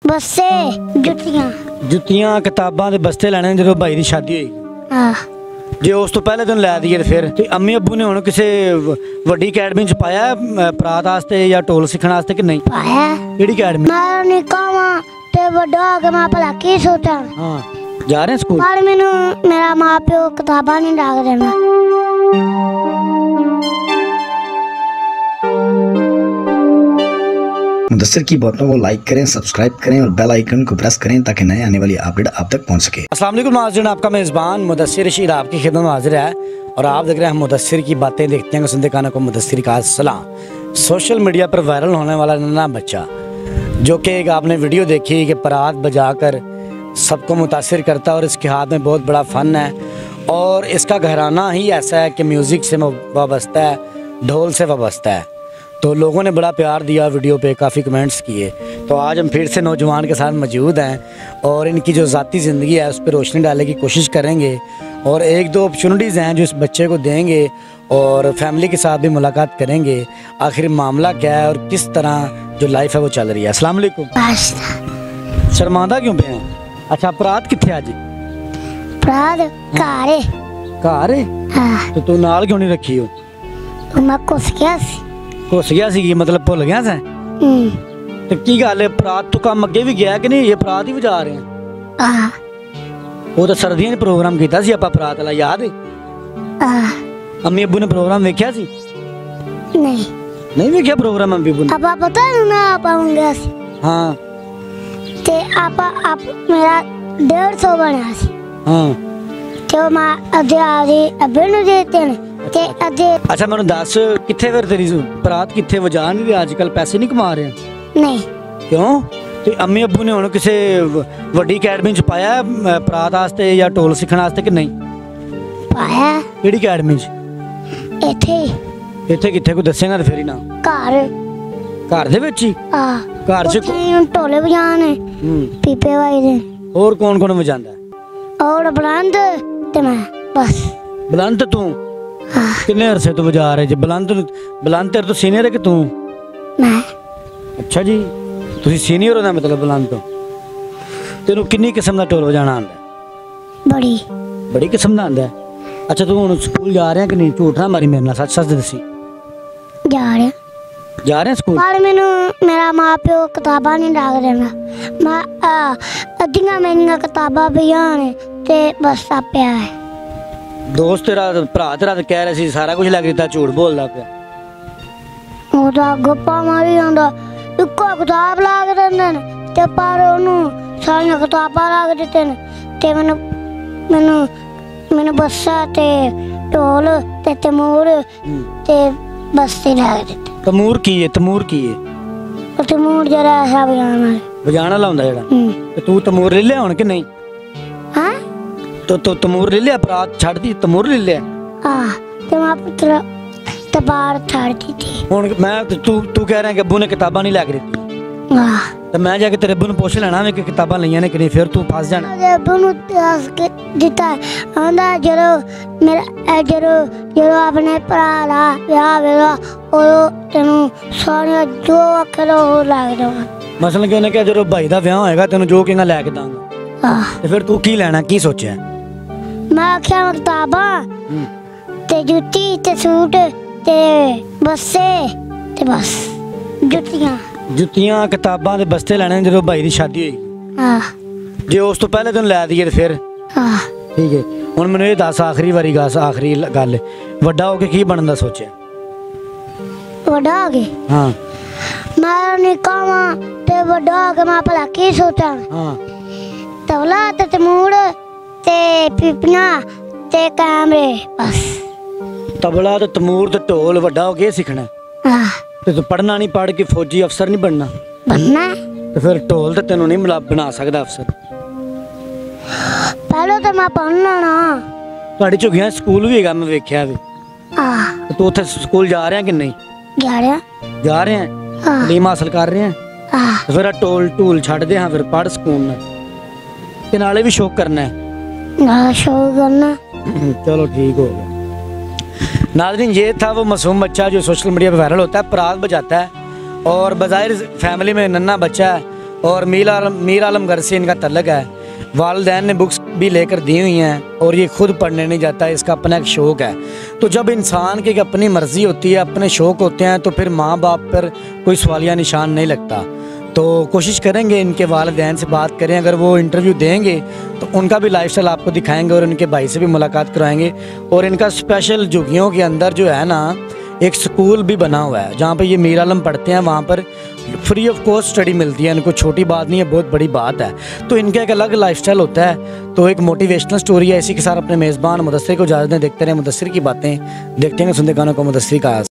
बस्से जुत्तियां जुत्तियां किताबां ते बस्ते लैने जो भाई की शादी हुई। हाँ जे उस तो पहले दिन लै दिए फिर अम्मी अब्बू ने हुण किसी वड्डी अकैडमी च पाया परात वास्ते या ढोल सीखने वास्ते कि नहीं पाया? केड़ी अकैडमी? मैं निक्का वां ते बड्डा हो के मैं भला की सोचां। हाँ जा रहे हैं स्कूल? पर मैनू मेरा मां प्यो किताबां नहीं डाक देना। मुदस्सिर की बातों को लाइक करें, सब्सक्राइब करें और बेल आइकन को प्रेस करें ताकि नए आने वाली अपडेट आप तक पहुंच सके। अस्सलाम वालेकुम नाज़रीन, आपका मेज़बान मुदस्सिर रशीद आपकी खिदमत में हाजिर है और आप देख रहे हैं मुदस्सिर की बातें, देखते हैं सुनते कानों को मुदस्सिर का सलाम। सोशल मीडिया पर वायरल होने वाला नन्हा बच्चा जो कि एक आपने वीडियो देखी कि परात बजाकर सबको मुतासिर करता है और इसके हाथ में बहुत बड़ा फ़न है और इसका घराना ही ऐसा है कि म्यूज़िक से वाबस्ता है, ढोल से वाबस्ता है। तो लोगों ने बड़ा प्यार दिया वीडियो पे, काफ़ी कमेंट्स किए। तो आज हम फिर से नौजवान के साथ मौजूद हैं और इनकी जो ज़ाती ज़िंदगी है उस पर रोशनी डालने की कोशिश करेंगे और एक दो अपॉर्चुनिटीज़ हैं जो इस बच्चे को देंगे और फैमिली के साथ भी मुलाकात करेंगे। आखिर मामला क्या है और किस तरह जो लाइफ है वो चल रही है। अस्सलाम वालेकुम। शर्मांदा क्यों पे हैं? अच्छा परात कित्थे आज? परात घारे घारे? हाँ तो तू नाल क्यों नहीं रखी हो? मैं घुस गया सी। घुस गया सी मतलब भुल गया सै? तो की गल है परात तो काम अगे भी गया कि नहीं? ये परात ही बजा रहे हैं। वो तो सर्दियों ने प्रोग्राम किया सी आपां परात वाला, याद है? अम्मी अब्बू ने प्रोग्राम देखा सी? नहीं देखा प्रोग्राम अम्मी अब्बू ने? आपा पता है ना आपा मंगया सी। हाँ ते आपा आप मेरा 150 बनया सी। हाँ तो मैं अधे आधी अब्बे नु देते ने ते अधे। अच्छा मैंने दस कित्थे फिर तेरी परात कित्थे वजा नहीं रही आजकल? पैसे नहीं कमा रहे? नहीं। क्यों? तो अम्मी अब्बू ने हुण किसी वड्डी अकैडमी च पाया परात वास्ते या ढोल सीखने वास्ते कि नहीं पाया? केड़ी अकैडमी च? इथे इत्थे कित्थे कोई दसेगा तो फिर ही ना। घर दे विच ही? घर च ढोले बजाने पीपे बजदे। और कौन कौन बजांदा है? और बुलंद ते मैं बस। बुलंद तू किन्ने अरसे तो बजा रहे जी? बुलंद तेरे तो सीनियर है कि तू? मैं। अच्छा जी तुसी सीनियर हो ना मतलब बुलंद तो। तेनू किन्नी किस्म दा ढोल बजाना आंदा है? बड़ी किस्म दा आंदा है। अच्छा तू हुण स्कूल जा रहा कि नहीं? झूठ ना मारी मेरे नाल, सच सच दसी। जा रहे स्कूल? पर मैनू मेरा मां प्यो किताबां नहीं डाक देना। मैं अद्धियां मेरियां किताबां पियां ने ते बस आपया है। दोस्त तेरा भरा तेरा तो कह रहे सी सारा कुछ लग दिता, झूठ बोलदा पिया। ਉਹ ਤਾਂ ਗੱਪਾਂ ਮਾਰੀ ਜਾਂਦਾ, ਇੱਕੋ ਕਿਤਾਬ ਲਾ ਕੇ ਦਿੰਦੇ ਨੇ ਤੇ ਪਰ ਉਹਨੂੰ ਸਾਰੀਆਂ ਕਿਤਾਬਾਂ ਲਾ ਕੇ ਦਿੱਤੇ ਨੇ ਤੇ ਮੈਨੂੰ ਬੱਸਾ ਤੇ ਢੋਲ ਤੇ ਤਮੂਰ ਤੇ ਬਸਤੇ ਲਾ ਕੇ ਦਿੱਤੇ। ਤਮੂਰ ਕੀ ਹੈ? ਉਹ ਤਮੂਰ ਜਿਹੜਾ ਹੈ ਵਜਾਣਾ ਲਾਉਂਦਾ ਜਿਹੜਾ। ਤੇ ਤੂੰ ਤਮੂਰ ਲੈ ਲਿਆ ਹੁਣ ਕਿ ਨਹੀਂ? ਹਾਂ तो तमूर ले लिया? परात छाड़ दी, तमूर ले लिया? ते मैं पुत्र तबार छाड़ दी थी। हुन मैं तू कह रहा है कि अब्बू ने किताबां नहीं लैके दित्ती? तो मैं जाके तेरे अब्बू नु पूछ लेना वे कि किताबां लईयां ने कि नहीं, फिर तू फस जाना। अब्बू नु दस के दिता आंदा जरो अपने भरा दा विआह वेला ओ तेनु सारे जो आखदा ओ लग दवा। मसलन कि उन्हें कहा जरो भाई दा विआह होएगा तेनु जो कहेगा लैके दांगा। ते फिर तू की लेना, की सोचा? मैं आख्या किताबां ते जुत्ती ते सूट ते बस्से ते बस। जुत्तियां किताबां ते बस्ते लैने जो भाई की शादी हुई। जे उस तो पहले दिन लै दिए फिर ठीक है। हुण मैनूं ये दस आखिरी गल वड्डा होके की बनन दा सोचा? वड्डा होके? हाँ मैं निक्का वां ते वड्डा होके मैं भला की सोचां? हाँ तबला ते तमूर ते पीपियां ते कैमरे बस। तबला ते तमूर ते ढोल वड्डा हो के सीखना? ते तू पढ़ना नहीं, पढ़ के फौजी अफसर नहीं बनना? तो फिर ढोल ते तेनू नहीं बना सकदा अफसर। पहले तो मैं पढ़ना ना। तुहाडी झुगियां स्कूल भी हैगा मैं वेख्या वे। तू उत्थे स्कूल जा रहा कि नहीं? जा रहे हैं तालीम हासिल कर रहे हैं। तो फिर ढोल छड्ड दे, हाँ फिर पढ़ सुकून नाल ते नाले भी शौक करना है। शौक करना चलो ठीक हो गया। नाज़रीन ये था वो मासूम बच्चा जो सोशल मीडिया पर वायरल होता है, परात बजाता है और बज़ाहिर फैमिली में नन्हा बच्चा है और मीर आलम घर से इनका तल्लक है। वालिदैन ने बुक्स भी लेकर दी हुई हैं और ये खुद पढ़ने नहीं जाता, इसका अपना एक शौक़ है। तो जब इंसान की एक अपनी मर्ज़ी होती है, अपने शौक़ होते हैं, तो फिर माँ बाप पर कोई सवालिया निशान नहीं लगता। तो कोशिश करेंगे इनके वालिदैन से बात करें, अगर वो इंटरव्यू देंगे तो उनका भी लाइफस्टाइल आपको दिखाएंगे और इनके भाई से भी मुलाकात कराएंगे। और इनका स्पेशल झुग्गियों के अंदर जो है ना एक स्कूल भी बना हुआ है जहाँ पे ये मीर आलम पढ़ते हैं, वहाँ पर फ्री ऑफ कॉस्ट स्टडी मिलती है इनको। छोटी बात नहीं है, बहुत बड़ी बात है। तो इनका एक अलग लाइफस्टाइल होता है। तो एक मोटिवेशनल स्टोरी है। इसी के साथ अपने मेज़बान मुदस्सिर को इजाज़त दें। देखते रहे मुदस्सिर की बातें, देखते हैं सुनते गानों को मुदस्सिर का।